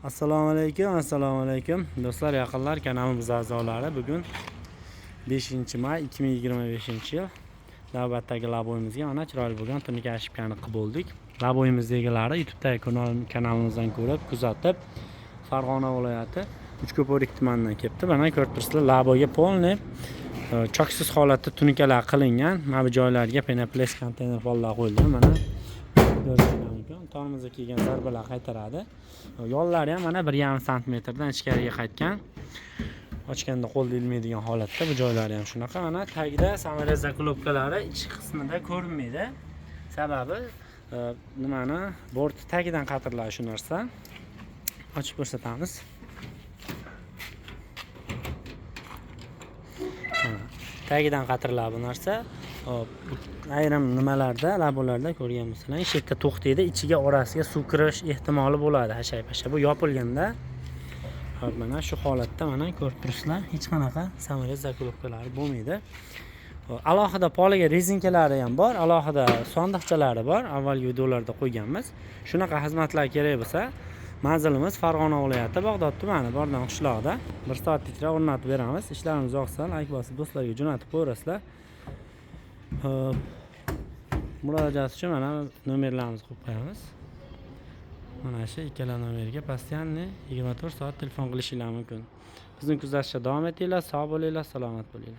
Assalomu alaykum do'stlar, yaqinlar, kanalimiz a'zolari. Bugun 5-may 2025-yil navbatdagi laboyimizga mana chiroyli bo'lgan tunika ошибкani qilib bo'ldik. Laboyimiz egalari YouTube'dagi kanalimizdan ko'rib, kuzatib, Farg'ona viloyati Uchko'prik tumanidan kelibdi. Mana ko'rib turibsizlar, laboyga polni choksiz holatda tunikalar qilingan. Mana bu joylarga penoplast konteyner pollar qo'yilgan. Mana tomimizga kelgan zarbalar qaytaradi. Yollari ham mana 1,5 sm dan ichkariga qaytgan. Ochganda qo'lda ilmaydigan holatda. Bu joylari ham shunaqa. Mana tagida samolyot zaklopkalari ichki qismida ko'rinmaydi. Sababi nimani bort tagidan qatirlar shu narsa. Ochib ko'rsatamiz. Tagidan qatirlar bu narsa. Ayrim nimalarda, labolarda ko'rgan bo'lsanglar, shu yerda to'xtaydi, ichiga orasiga suv kirish ehtimoli bo'ladi. Hashay-pasha bu yopilganda. Hop, mana shu holatda mana ko'rib turibsizlar, hech qanaqa samolyot zaklopkalari bo'lmaydi. Alohida poliga rezinkalari ham bor, alohida sondiqchalari bor. Avvalgi videolarda qo'yganmiz. Shunaqa xizmatlar kerak bo'lsa, manzilimiz Farg'ona viloyati Bag'dod tumani Bordan qishlog'ida 1 soatlikda o'rnatib beramiz. Ishlarimiz yoqsa, like bosib do'stlarga jo'natib qo'yasizlar. Murojaat uchun mana nomerlarimizni qo'yib qo'yamiz. Mana shu ikkala nomerga постоянный 24 soat telefon qilishingiz mumkin. Bizni kuzatishda davom etinglar, sog' bo'linglar, salomat bo'linglar.